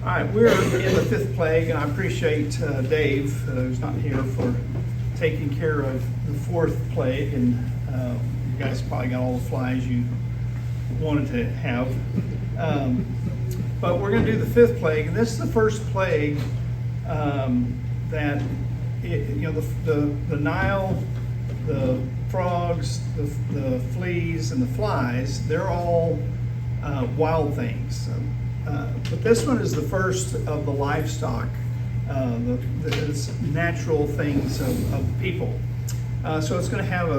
All right, we're in the fifth plague, and I appreciate Dave, who's not here, for taking care of the fourth plague. And you guys probably got all the flies you wanted to have. But we're going to do the fifth plague, and this is the first plague that the Nile, the frogs, the fleas, and the flies. They're all wild things. But this one is the first of the livestock, the natural things of people. So it's going to have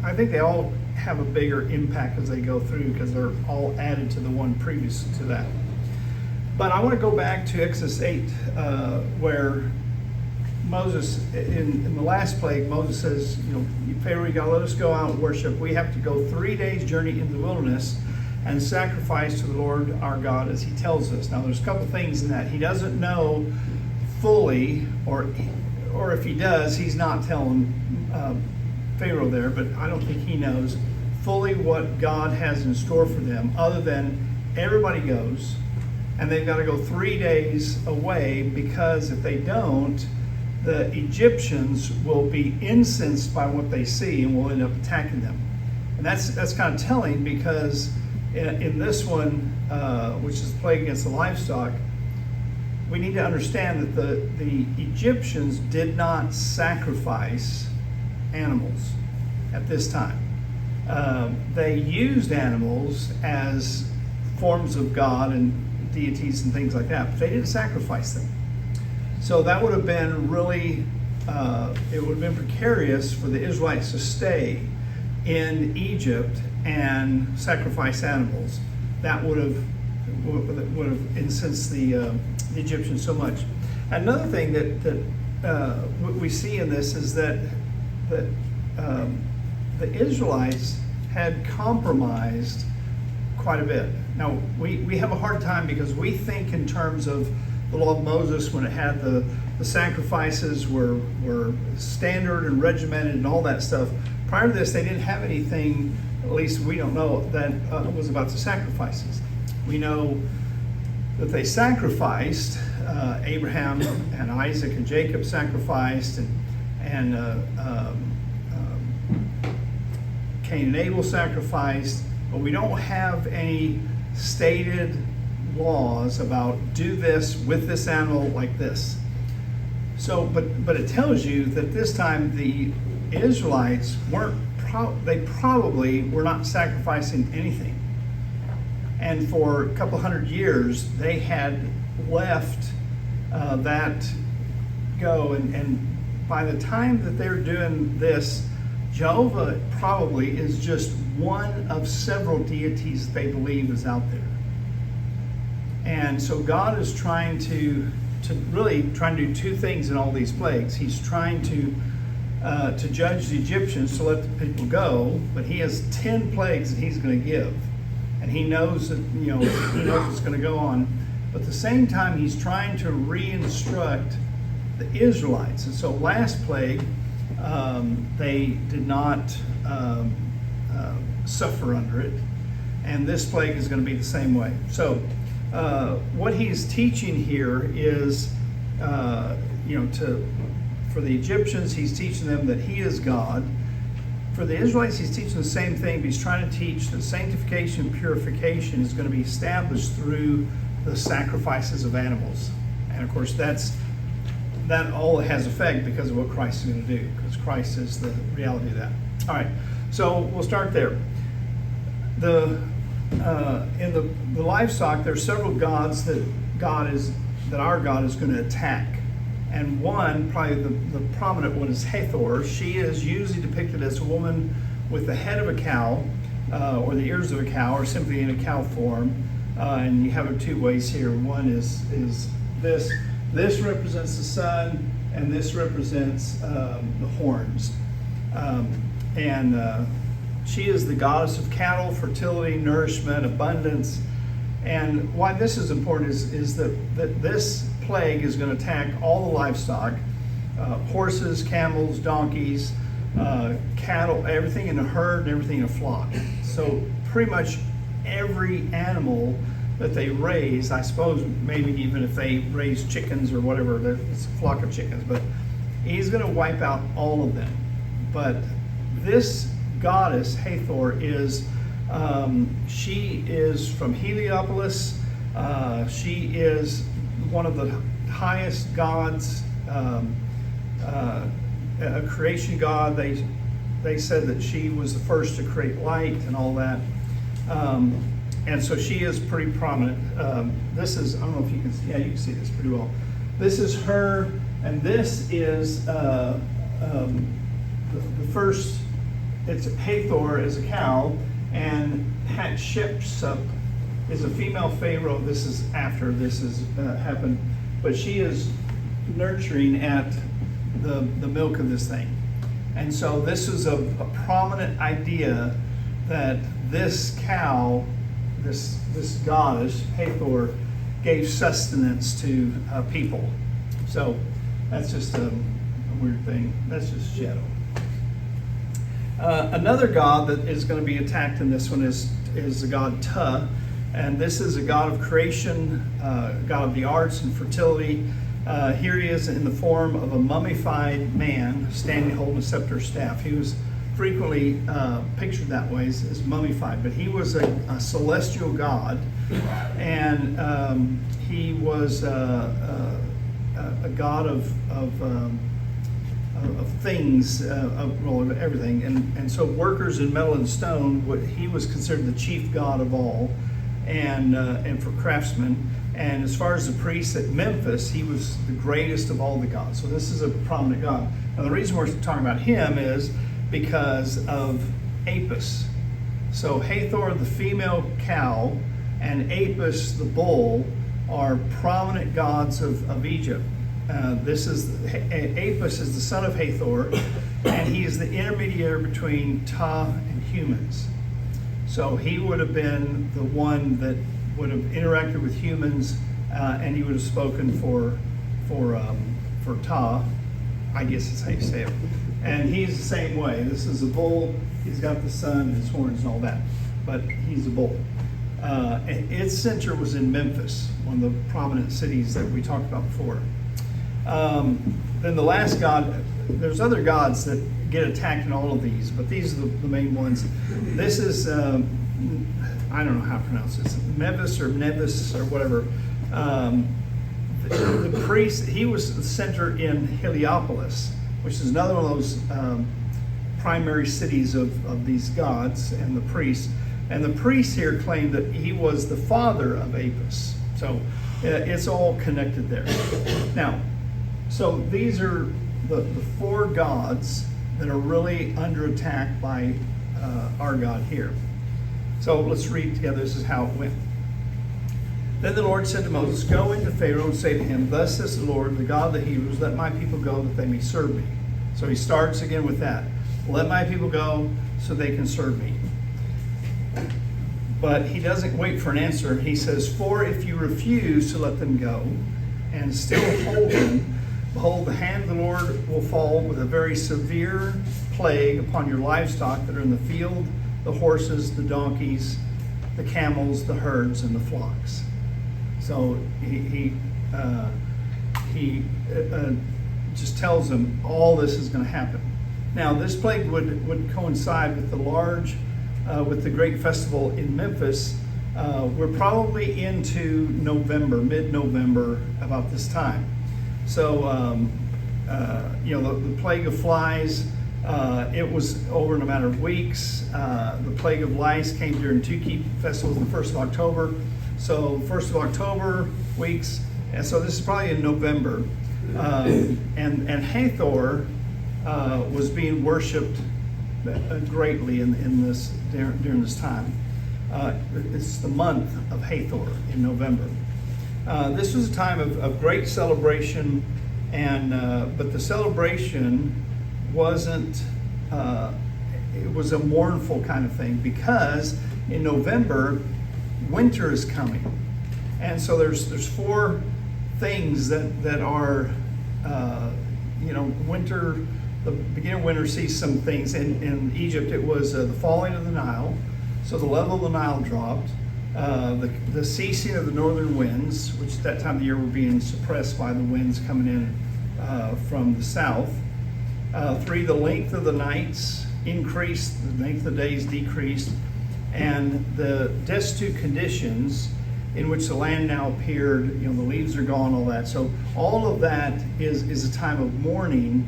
I think they all have a bigger impact as they go through because they're all added to the one previous to that. But I want to go back to Exodus 8, where Moses, in the last plague, Moses says, Pharaoh, you got to let us go out and worship. We have to go 3 days journey into the wilderness and sacrifice to the Lord our God as he tells us. Now there's a couple things in that. He doesn't know fully, or if he does, he's not telling Pharaoh there, but I don't think he knows fully what God has in store for them, other than everybody goes, and they've got to go 3 days away, because if they don't, the Egyptians will be incensed by what they see and will end up attacking them. And that's kind of telling, because in this one, which is plague against the livestock, we need to understand that the Egyptians did not sacrifice animals at this time. They used animals as forms of God and deities and things like that, but they didn't sacrifice them. So that would have been really, it would have been precarious for the Israelites to stay in Egypt and sacrifice animals. That would have incensed the Egyptians so much. Another thing that we see in this is that the Israelites had compromised quite a bit. Now we have a hard time because we think in terms of the law of Moses, when it had the sacrifices were standard and regimented and all that stuff. Prior to this, they didn't have anything, at least we don't know, that was about the sacrifices. We know that they sacrificed, Abraham and Isaac and Jacob sacrificed, and Cain and Abel sacrificed, but we don't have any stated laws about do this with this animal like this. So, but it tells you that this time the Israelites they probably were not sacrificing anything. And for a couple hundred years, they had left that go. And by the time that they're doing this, Jehovah probably is just one of several deities they believe is out there. And so God is trying to do two things in all these plagues. He's trying to judge the Egyptians to let the people go, but he has 10 plagues that he's going to give, and he knows that he knows what's going to go on. But at the same time, he's trying to re-instruct the Israelites. And so last plague, they did not suffer under it, and this plague is going to be the same way. So what he's teaching here is, for the Egyptians, he's teaching them that he is God. For the Israelites, he's teaching the same thing, but he's trying to teach that sanctification and purification is going to be established through the sacrifices of animals. And of course, that all has effect because of what Christ is going to do, because Christ is the reality of that. All right, so we'll start there. In the livestock, there's several gods that our God is going to attack. And one, probably the prominent one, is Hathor. She is usually depicted as a woman with the head of a cow, or the ears of a cow, or simply in a cow form. And you have it two ways here. One is this. This represents the sun, and this represents the horns. She is the goddess of cattle, fertility, nourishment, abundance. And why this is important is that this plague is going to attack all the livestock, horses, camels, donkeys, cattle, everything in a herd and everything in a flock. So pretty much every animal that they raise. I suppose maybe even if they raise chickens or whatever, it's a flock of chickens, but he's going to wipe out all of them. But this goddess, Hathor, is, she is from Heliopolis. She is one of the highest gods, a creation god. They said that she was the first to create light and all that. And so she is pretty prominent. This is, I don't know if you can see, yeah, you can see this pretty well. This is her, and this is the first, it's Hathor is a cow, and Hatshepsut is a female pharaoh. This is after this has happened, but she is nurturing at the milk of this thing. And so this is a prominent idea that this cow, this goddess, Hathor, gave sustenance to people. So that's just a weird thing. That's just shadow. Another god that is going to be attacked in this one is the god Ta. And this is a god of creation, god of the arts and fertility. Here he is in the form of a mummified man standing holding a scepter staff. He was frequently pictured that way as mummified, but he was a celestial god, and he was a god of things, of everything, and so workers in metal and stone, he was considered the chief god of all, and for craftsmen. And as far as the priests at Memphis, he was the greatest of all the gods. So this is a prominent god. Now the reason we're talking about him is because of Apis. So Hathor, the female cow, and Apis, the bull, are prominent gods of Egypt. Apis is the son of Hathor, and he is the intermediary between Ta and humans. So he would have been the one that would have interacted with humans, and he would have spoken for Ta, I guess is how you say it. And he's the same way. This is a bull. He's got the sun and his horns and all that, but he's a bull. And its center was in Memphis, one of the prominent cities that we talked about before. Then the last god, there's other gods that get attacked in all of these, but these are the main ones. This is, I don't know how to pronounce this, Mevis or Nevis or whatever. The priest, he was the center in Heliopolis, which is another one of those primary cities of these gods and the priests. And the priests here claim that he was the father of Apis. So it's all connected there. Now, so these are the four gods that are really under attack by our God here. So let's read together. This is how it went. Then the Lord said to Moses, "Go into Pharaoh and say to him, 'Thus says the Lord, the God of the Hebrews, let my people go that they may serve me.'" So he starts again with that. Let my people go so they can serve me. But he doesn't wait for an answer. He says, "For if you refuse to let them go and still hold them, behold, the hand of the Lord will fall with a very severe plague upon your livestock that are in the field, the horses, the donkeys, the camels, the herds, and the flocks." So he just tells them all this is going to happen. Now, this plague would coincide with with the great festival in Memphis. We're probably into November, mid-November, about this time. So, the plague of flies, it was over in a matter of weeks. The plague of lice came during two key festivals, the 1st of October. So 1st of October weeks, and so this is probably in November. And Hathor was being worshipped greatly in this during this time. It's the month of Hathor in November. This was a time of great celebration, but the celebration wasn't. It was a mournful kind of thing because in November, winter is coming, and so there's four things that are winter. The beginning of winter sees some things. In Egypt, it was the falling of the Nile, so the level of the Nile dropped. the ceasing of the northern winds, which at that time of the year were being suppressed by the winds coming in from the south. 3, the length of the nights increased, the length of the days decreased, and the destitute conditions in which the land now appeared, the leaves are gone, all that. So all of that is a time of mourning,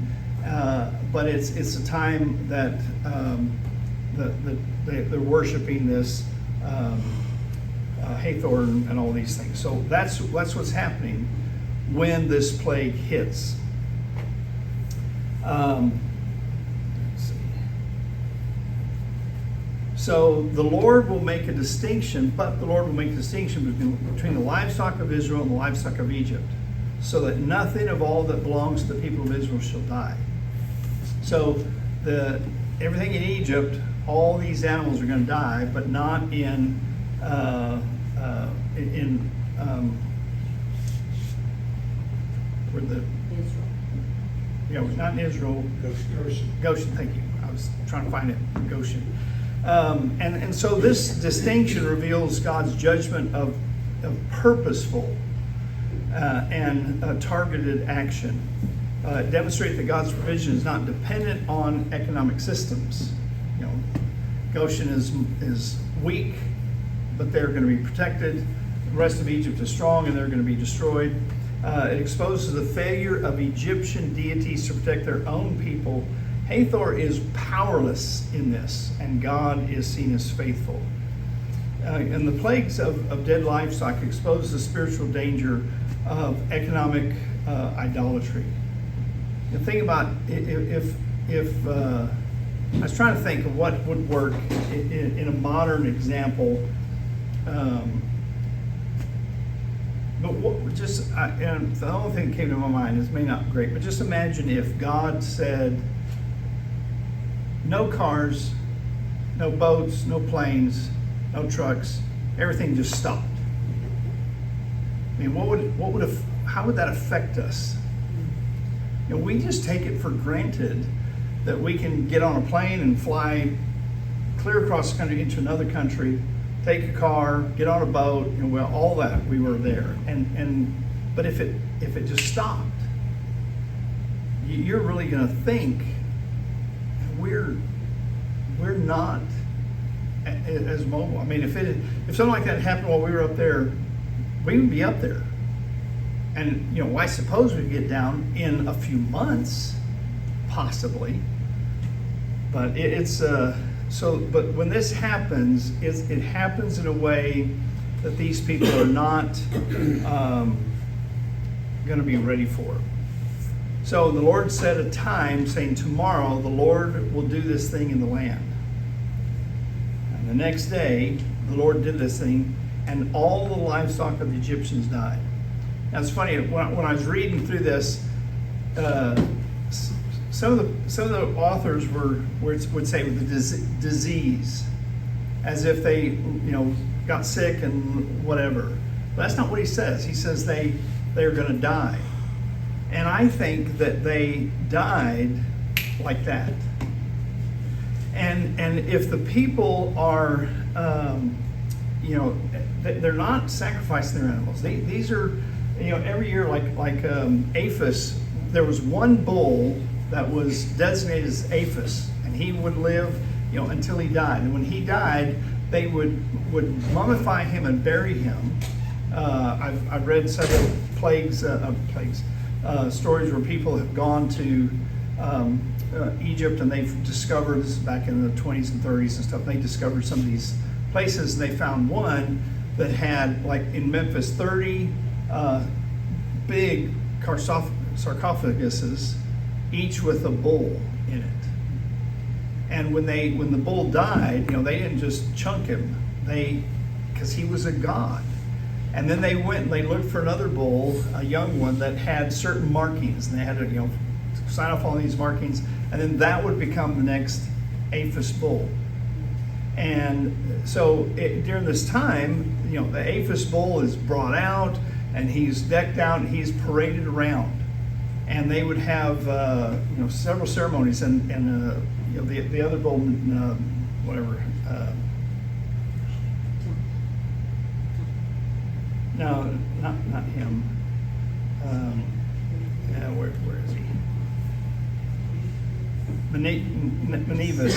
but it's a time that they're worshiping this Hathor and all these things. So that's what's happening when this plague hits. Let's see. So the Lord will make a distinction, between the livestock of Israel and the livestock of Egypt, so that nothing of all that belongs to the people of Israel shall die. So everything in Egypt, all these animals are going to die, but not in where the Israel. Yeah, it was not in Israel. Goshen, thank you. I was trying to find it. Goshen. And so this distinction reveals God's judgment of purposeful and targeted action. It demonstrates that God's provision is not dependent on economic systems. Goshen is weak, but they're going to be protected. The rest of Egypt is strong, and they're going to be destroyed. It exposes the failure of Egyptian deities to protect their own people. Hathor is powerless in this, and God is seen as faithful. And the plagues of dead livestock expose the spiritual danger of economic idolatry. And think about if I was trying to think of what would work in a modern example. But and the only thing that came to my mind is may not be great, but just imagine if God said, no cars, no boats, no planes, no trucks, everything just stopped. I mean, how would that affect us? We just take it for granted that we can get on a plane and fly clear across the country into another country, take a car, get on a boat, all that, we were there. But if it just stopped, you're really going to think we're not as mobile. I mean, if something like that happened while we were up there, we would be up there. And I suppose we'd get down in a few months, possibly. But but when this happens, it happens in a way that these people are not going to be ready for. So the Lord set a time, saying, tomorrow the Lord will do this thing in the land. And the next day, the Lord did this thing, and all the livestock of the Egyptians died. Now it's funny, when I was reading through this, some of the authors would say with the disease, as if they got sick and whatever. But that's not what he says. He says they're going to die, and I think that they died like that. And if the people are, they're not sacrificing their animals. These are, every year like Aphis, there was one bull that was designated as Aphis, and he would live, until he died. And when he died, they would mummify him and bury him. I've read several stories where people have gone to Egypt, and they've discovered, this is back in the 20s and 30s and stuff, they discovered some of these places, and they found one that had, like in Memphis, 30 big sarcophaguses, each with a bull in it. And when the bull died, they didn't just chunk him, because he was a god. And then they went and they looked for another bull, a young one that had certain markings, and they had to sign off on these markings, and then that would become the next Aphis bull. And so during this time, the Aphis bull is brought out, and he's decked out, and he's paraded around. And they would have several ceremonies, and the other bull, No, not him. Where is he? Menevus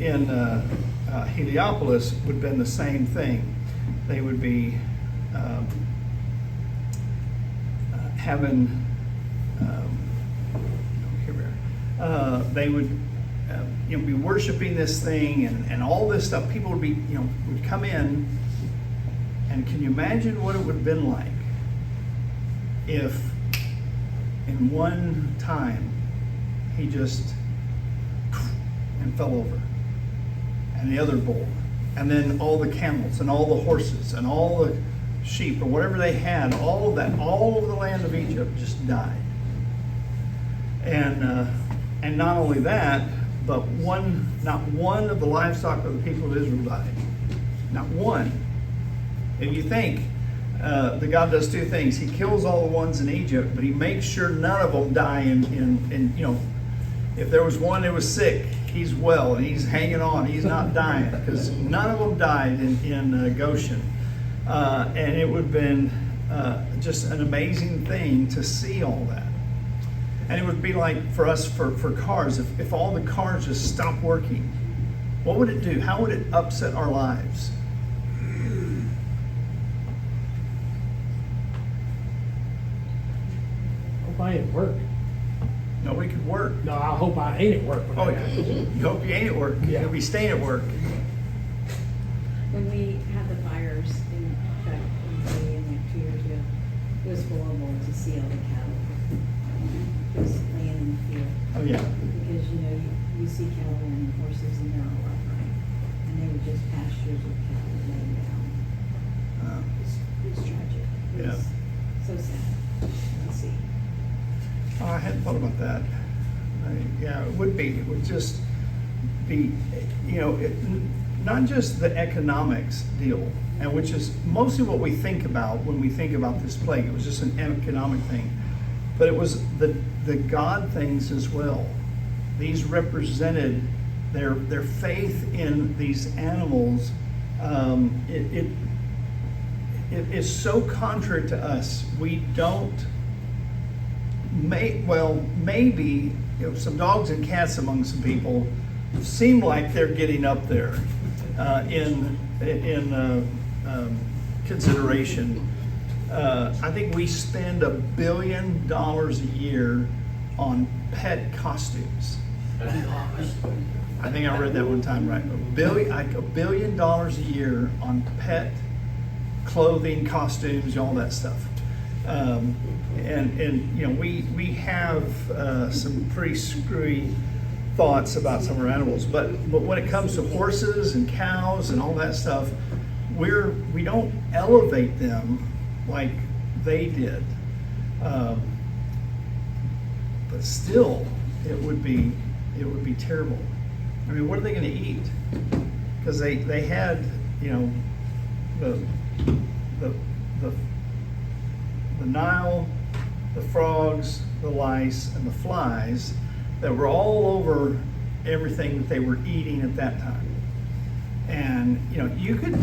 in Heliopolis would have been the same thing. They would be having, here we are. They would be worshiping this thing and all this stuff. People would be, would come in, and can you imagine what it would have been like if in one time he just and fell over, and the other bull, and then all the camels and all the horses and all the sheep or whatever they had, all of that, all over the land of Egypt just died. And not only that, but not one of the livestock of the people of Israel died. Not one. If you think that God does two things, He kills all the ones in Egypt, but He makes sure none of them die in if there was one that was sick, he's well and he's hanging on, he's not dying, because none of them died in Goshen. And it would have been just an amazing thing to see all that. And it would be like for us, for cars, if all the cars just stopped working, what would it do? How would it upset our lives? Hope I ain't at work. Nobody could work. No, I hope I ain't at work. Oh, you hope you ain't at work. Yeah. You'll be staying at work. When we had the fires in like 2 years ago, it was horrible to see all the cattle just laying in the field. Oh, yeah. Because, you see cattle and horses and they're all upright. And they were just pastures of cattle laying down. It was tragic. It was so sad to see. Oh, I hadn't thought about that. Yeah, it would be. It would just be, not just the economics deal, and which is mostly what we think about when we think about this plague. It was just an economic thing. But it was the God things as well. These represented their faith in these animals. It is so contrary to us. We don't. Maybe some dogs and cats among some people seem like they're getting up there in consideration. I think we spend $1 billion a year on pet costumes. I think I read that one time right. $1 billion a year on pet clothing, costumes, all that stuff. We have some pretty screwy thoughts about some of our animals, but when it comes to horses and cows and all that stuff, we don't elevate them like they did. But still, it would be terrible. I mean, what are they going to eat? Because they had the Nile, the frogs, the lice, and the flies that were all over everything that they were eating at that time. And you could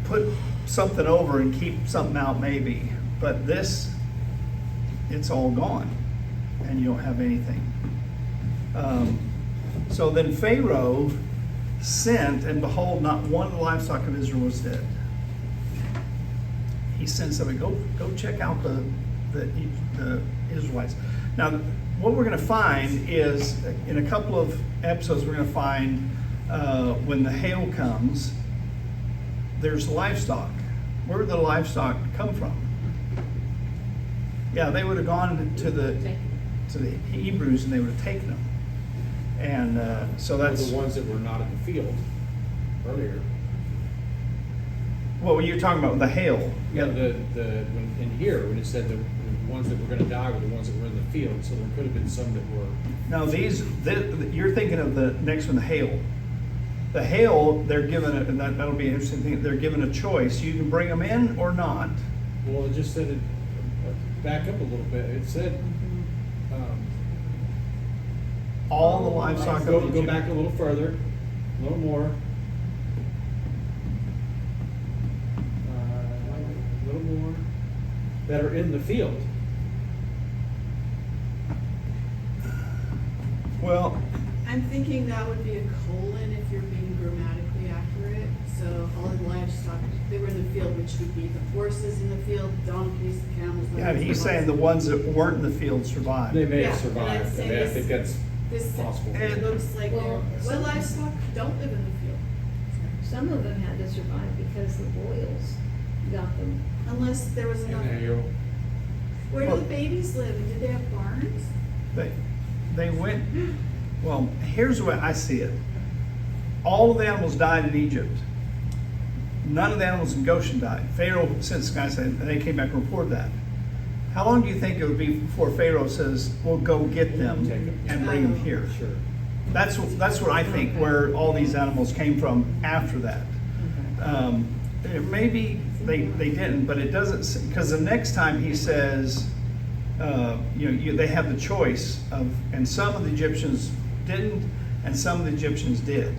put something over and keep something out maybe, but it's all gone, and you don't have anything. So then Pharaoh sent, and behold, not one of the livestock of Israel was dead. He sent somebody, go check out the Israelites. Now, what we're going to find is, in a couple of episodes, we're going to find when the hail comes, there's livestock. Where did the livestock come from? Yeah, they would have gone to the Hebrews and they would have taken them. And so that's the ones that were not in the field earlier. What were you talking about? The hail? Yeah, in here when it said the ones that were going to die were the ones that were in the field, so there could have been some that were. No, you're thinking of the next one, the hail. The hail, they're given, and that'll be an interesting thing. They're given a choice. You can bring them in or not. Well, it just said back up a little bit. It said. All the livestock. Go back a little further, a little more. that are in the field. Well, I'm thinking that would be a colon if you're being grammatically accurate. So all the livestock, they were in the field, which would be the horses in the field, donkeys, camels. yeah, he's saying the ones that weren't in the field survived. They may have Yeah, and I'd survived. I say mean, I this- think that's This, possible. it looks like, Well, what livestock don't live in the field? Some of them had to survive because the boils got them. Unless there was enough. Where do the babies live? Did they have barns? They went, well, here's the way I see it. All of the animals died in Egypt. None of the animals in Goshen died. Pharaoh sent the guy saying, they came back and reported that. How long do you think it would be before Pharaoh says, we'll go get them Take 'em. and bring them here? Sure. That's what I think, where all these animals came from after that. Maybe they didn't, but it doesn't, because the next time he says, they have the choice of, and some of the Egyptians didn't, and some of the Egyptians did.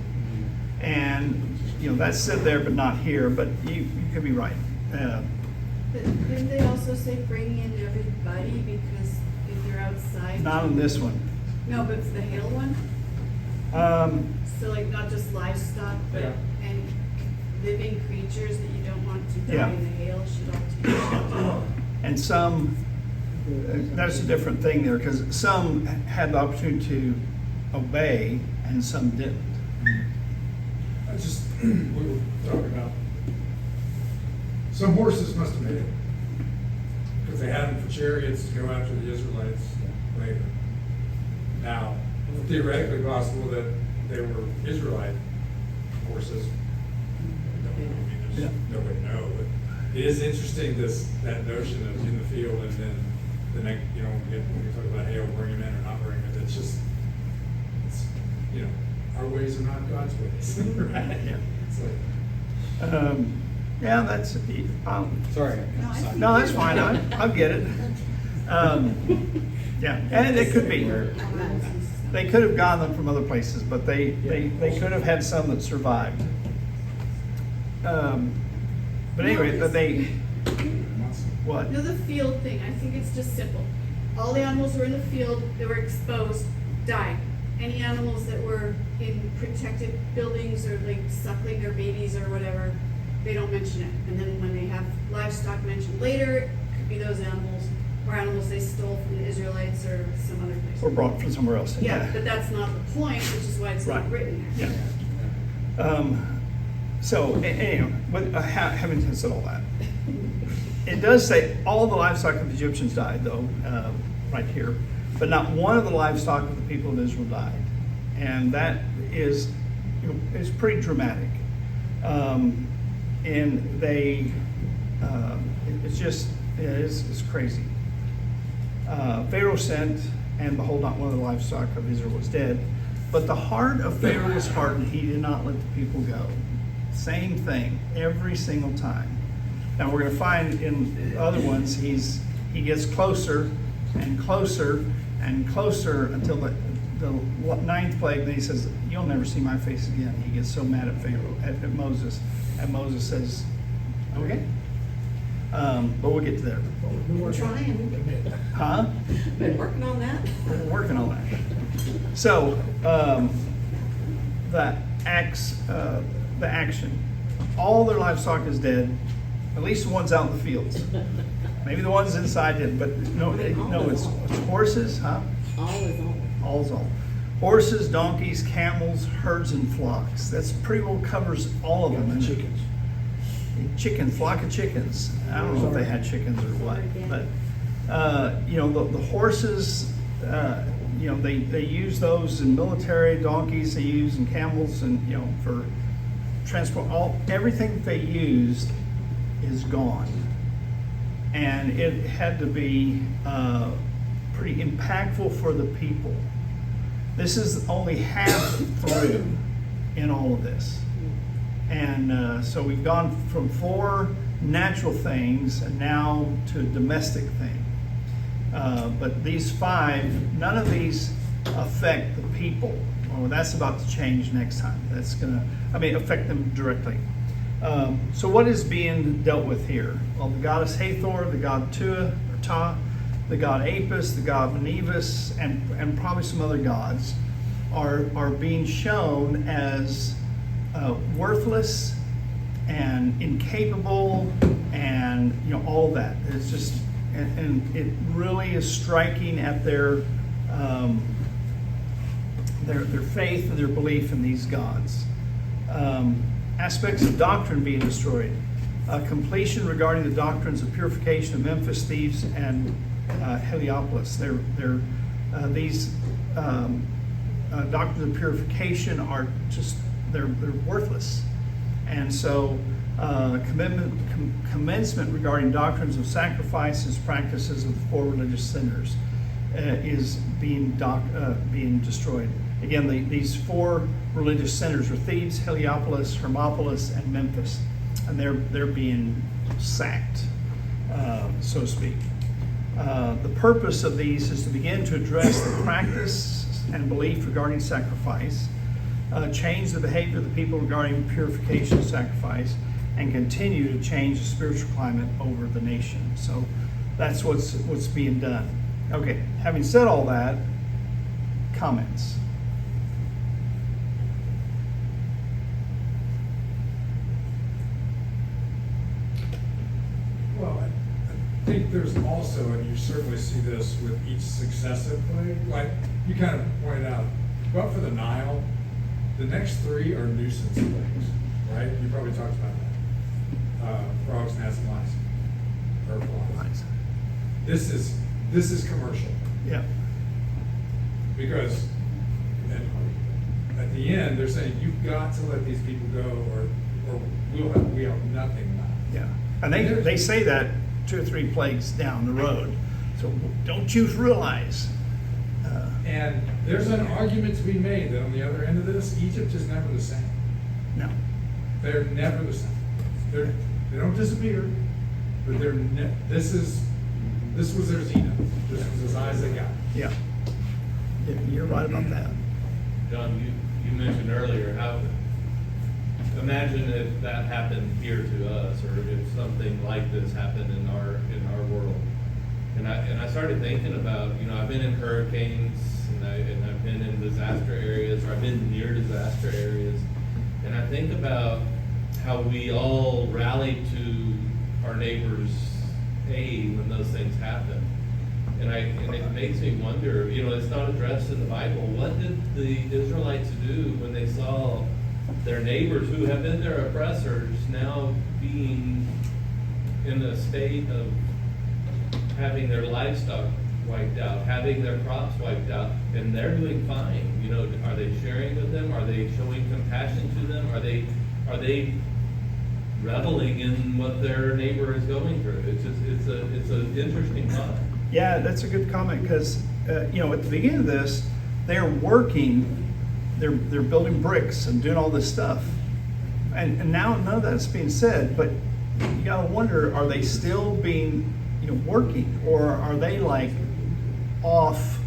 And, that's said there, but not here, but you could be right. But didn't they also say bring in everybody because if you're outside? Not on this one. No, but it's the hail one? So like not just livestock, but, Yeah. and living creatures that you don't want to die Yeah. in the hail should all take. And some, that's a different thing there, because some had the opportunity to obey and some didn't. we were talking about, some horses must have made it, because they had them for chariots to go after the Israelites later. Now, theoretically possible that they were Israelite horses. Yeah. No way to know, but it is interesting, that notion of in the field and then the next, when you talk about hail, bring them in or not bring them in, it's our ways are not God's ways, right? Yeah. It's like, Yeah, that's, Sorry. No, I think no, that's fine, I get it. Yeah, and it could be. They could have gotten them from other places, but they could have had some that survived. But anyway, what? No, the field thing, I think it's just simple. All the animals were in the field, they were exposed, died. Any animals that were in protected buildings or like suckling their babies or whatever, they don't mention it. And then when they have livestock mentioned later, it could be those animals or animals they stole from the Israelites or some other place. Or brought from somewhere else. Yeah, but that's not the point, which is why it's not Right. written there. Yeah. So, anyway, having said all that, it does say all the livestock of the Egyptians died, though, right here, but not one of the livestock of the people of Israel died, and that is pretty dramatic. And they, it's crazy. Pharaoh sent, and behold, not one of the livestock of Israel was dead. But the heart of Pharaoh was hardened; he did not let the people go. Same thing every single time. Now we're going to find in other ones he gets closer and closer and closer until the ninth plague. Then he says, "You'll never see my face again." He gets so mad at Pharaoh, at Moses, and Moses says, "Okay." But we'll get to there. Been trying, Huh? been working on that. We're working on that. So, the action. All their livestock is dead, at least the ones out in the fields. Maybe the ones inside didn't, but no, it's horses, huh? All is all. All's all. Horses, donkeys, camels, herds, and flocks. That's pretty well covers all of them. And Chickens. Flock of chickens. I don't know if they had chickens or what, but the horses. They use those in military. Donkeys they use in camels, and for transport. Everything that they used is gone, and it had to be pretty impactful for the people. This is only half through in all of this. And so we've gone from 4 natural things and now to a domestic thing. But these 5, none of these affect the people. Well, that's about to change next time. That's going to, affect them directly. So what is being dealt with here? Well, the goddess Hathor, the god Tua, or Ta, the god Apis, the god Nevis, and probably some other gods are being shown as worthless and incapable, and all that. It's just, and it really is striking at their faith and their belief in these gods. Aspects of doctrine being destroyed. Completion regarding the doctrines of purification of Memphis, Thebes, and Heliopolis. These doctrines of purification are just, they're worthless. And so commencement regarding doctrines of sacrifices, practices of the four religious centers is being destroyed. Again, these four religious centers are Thebes, Heliopolis, Hermopolis, and Memphis, and they're being sacked, so to speak. The purpose of these is to begin to address the practice and belief regarding sacrifice, change the behavior of the people regarding purification of sacrifice, and continue to change the spiritual climate over the nation. So that's what's being done. Okay, having said all that, comments. Well, I think there's also, and you certainly see this with each successive plague, like you kind of pointed out, but for the Nile, the next three are nuisance plagues, right? You probably talked about that. Frogs, gnats, and lice, or flies. This is commercial. Yeah. Because at the end, they're saying, you've got to let these people go, or we have nothing left. Yeah. And they say that 2 or 3 plagues down the road. So don't you realize? And there's an argument to be made that on the other end of this, Egypt is never the same. No. They're never the same. They don't disappear, but this was their zenith. This was as high as they got. Yeah. You're right about that. John, you mentioned earlier how, imagine if that happened here to us, or if something like this happened in our world. And I started thinking about, I've been in hurricanes, and I've been in disaster areas, or I've been near disaster areas, and I think about how we all rally to our neighbor's aid when those things happen. And it makes me wonder, it's not addressed in the Bible. What did the Israelites do when they saw their neighbors who have been their oppressors now being in a state of having their livestock wiped out, having their crops wiped out, and they're doing fine? Are they sharing with them? Are they showing compassion to them? Are they reveling in what their neighbor is going through? It's an interesting thought. Yeah, that's a good comment, because at the beginning of this, they're working, they're building bricks and doing all this stuff, and now none of that's being said. But you gotta wonder, are they still being working, or are they like off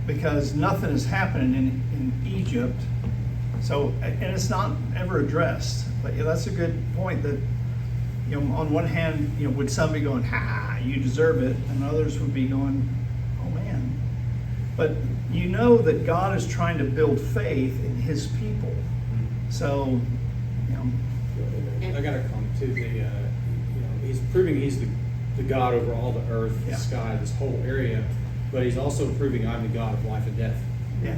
because nothing is happening in Egypt? So, and it's not ever addressed. But that's a good point, that on one hand, would some be going, ha, you deserve it, and others would be going, oh man. But that God is trying to build faith in his people. So, I got a comment too. He's proving he's the God over all the earth, the sky, this whole area, but he's also proving I'm the God of life and death. yeah.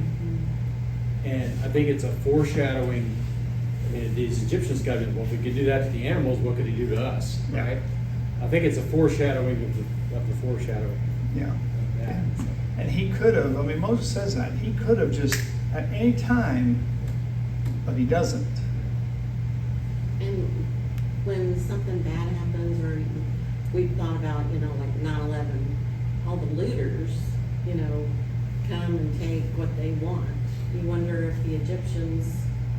And I think it's a foreshadowing. These Egyptians got it. Well, if we could do that to the animals, what could he do to us? Yeah. Right? I think it's a foreshadowing of the foreshadowing. Yeah. Of that. And he could have, Moses says that, he could have just at any time, but he doesn't. And when something bad happens, or we've thought about, like 9/11, all the looters, come and take what they want. You wonder if the Egyptians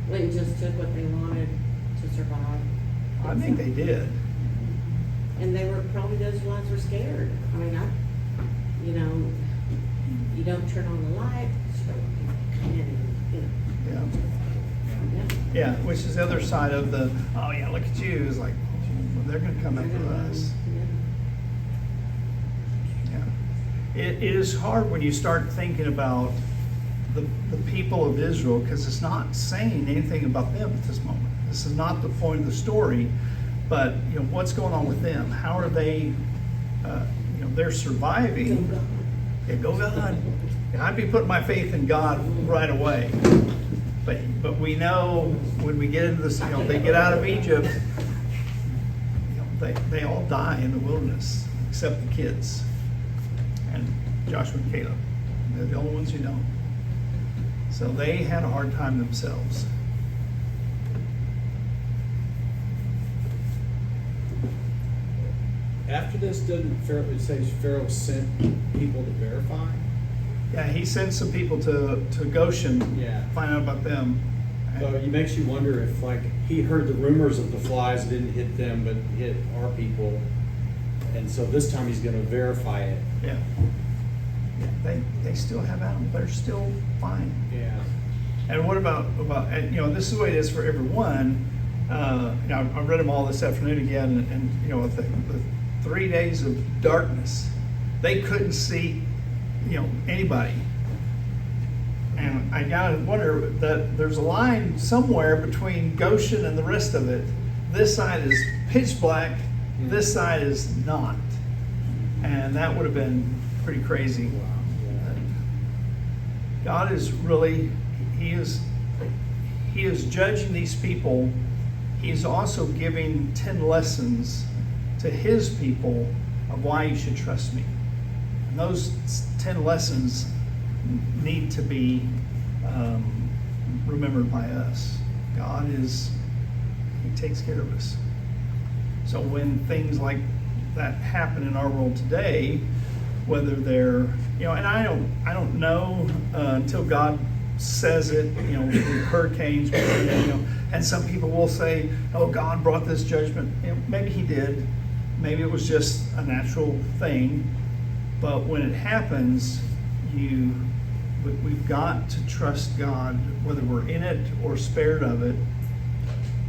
went and just took what they wanted to survive. I think they did. And they were probably, those ones were scared. You don't turn on the light, so people come in, Yeah. Yeah, which is the other side of the, oh yeah, look at you, it's like, well, they're gonna come after us. Yeah. It is hard when you start thinking about the people of Israel, because it's not saying anything about them at this moment. This is not the point of the story, but you know, what's going on with them? How are they, they're surviving. Yeah, go God. Yeah, I'd be putting my faith in God right away. But we know when we get into this, they get out of Egypt, they all die in the wilderness, except the kids and Joshua and Caleb. They're the only ones who don't. So they had a hard time themselves. After this, doesn't Pharaoh, it says Pharaoh sent people to verify? Yeah, he sent some people to Goshen, Yeah. find out about them. So it makes you wonder if, like, he heard the rumors of the flies, didn't hit them, but hit our people. And so this time he's gonna verify it. Yeah. Yeah, they still have animals, they're still fine. Yeah. And what about, this is the way it is for everyone. I read them all this afternoon again, and the 3 days of darkness, they couldn't see, anybody. And I gotta wonder that there's a line somewhere between Goshen and the rest of it. This side is pitch black, this side is not. And that would have been pretty crazy. God is really, He is judging these people. He's also giving 10 lessons to His people of why you should trust me. And those 10 lessons need to be remembered by us. God He takes care of us. So when things like that happen in our world today, whether they're, and I don't know until God says it, with hurricanes, and some people will say, oh, God brought this judgment. Maybe He did. Maybe it was just a natural thing. But when it happens, we've got to trust God, whether we're in it or spared of it,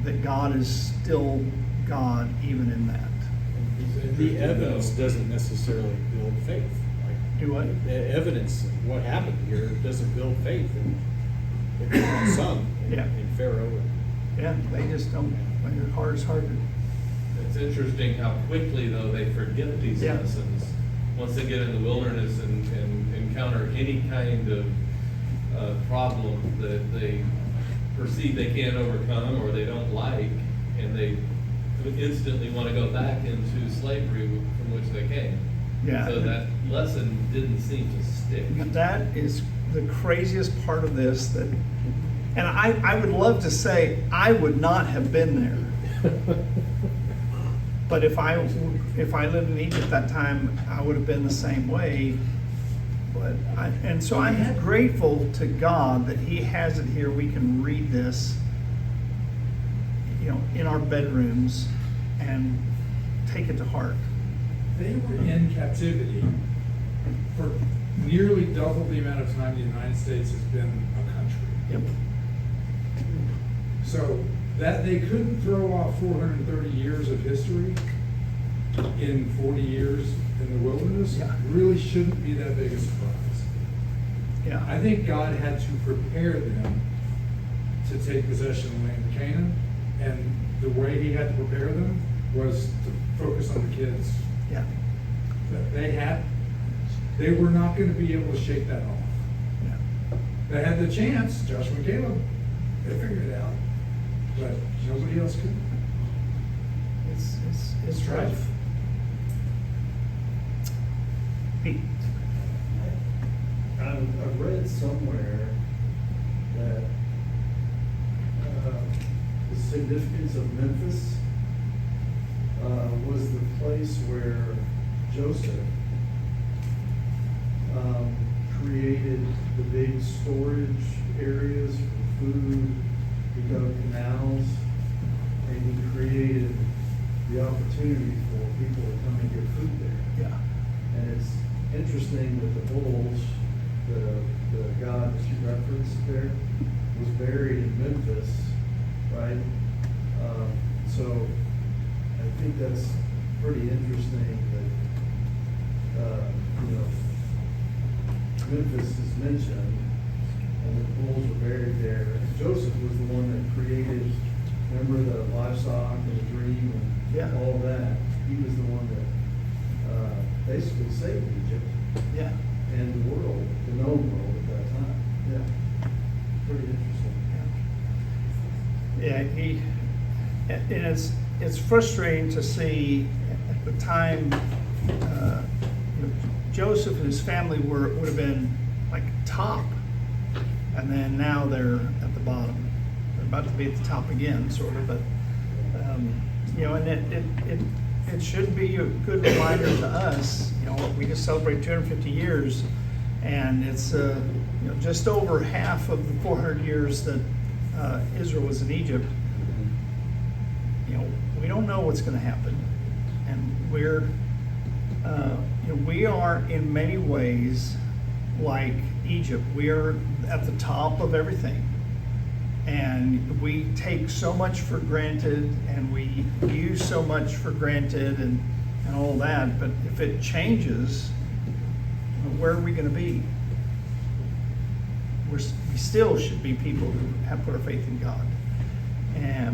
that God is still God even in that. The evidence doesn't necessarily build faith. Do what? The evidence of what happened here doesn't build faith in some, in Pharaoh. Yeah, they just don't. Their heart is hardened. It's interesting how quickly, though, they forget these lessons. Once they get in the wilderness and encounter any kind of problem that they perceive they can't overcome or they don't like, and they instantly want to go back into slavery from which they came. Yeah. So that lesson didn't seem to stick. That is the craziest part of this. And I would love to say I would not have been there. But if I lived in Egypt that time, I would have been the same way. And so I'm grateful to God that He has it here. We can read this, in our bedrooms and take it to heart. They were in captivity for nearly double the amount of time the United States has been a country. Yep. So that they couldn't throw off 430 years of history in 40 years in the wilderness really shouldn't be that big a surprise. Yeah. I think God had to prepare them to take possession of the land of Canaan, and the way He had to prepare them was to focus on the kids. Yeah. That they were not going to be able to shake that off. Yeah. They had the chance, Joshua and Caleb, they figured it out, but nobody else could. It's rough. Pete. I've read somewhere that the significance of Memphis was the place where Joseph created the big storage areas for food. He dug canals, and he created the opportunity for people to come and get food there. Yeah. And it's interesting that the bulls, the God that you referenced there, was buried in Memphis, right? So I think that's pretty interesting that, Memphis is mentioned, and the bulls were buried there. Joseph was the one that created, remember the livestock and the dream Yeah. and all that? He was the one that, basically saved Egypt Yeah, and the world, the known world at that time. yeah. Pretty interesting. Yeah, and it's frustrating to see at the time, Joseph and his family would have been like top, and then now they're at the bottom. They're about to be at the top again, sort of, but, and it should be a good reminder to us, we just celebrated 250 years, and it's, just over half of the 400 years that Israel was in Egypt. We don't know what's going to happen, and we are in many ways like Egypt. We are at the top of everything, and we take so much for granted, and we use so much for granted, and all that. But if it changes, where are we going to be? We still should be people who have put our faith in God.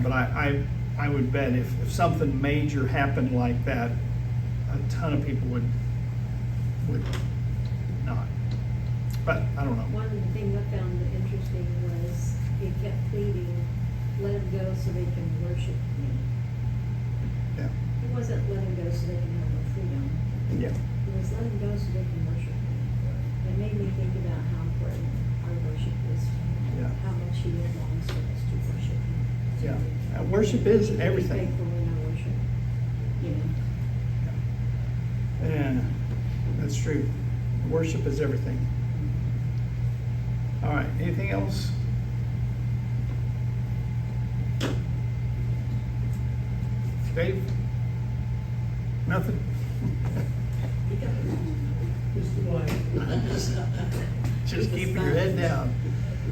But I would bet if something major happened like that, a ton of people would not. But I don't know. One of the things I found interesting was he kept pleading, let him go so they can worship me. Yeah. It wasn't let him go so they can have more freedom. Yeah. It was let him go so they can worship me. It made me think about how important our worship is, Yeah. how much he longs for us to worship him. Yeah. Worship is everything. Be faithful in our worship, Yeah, that's true. Worship is everything. All right, anything else? Dave? Nothing? Just the blank. Just keep your head down.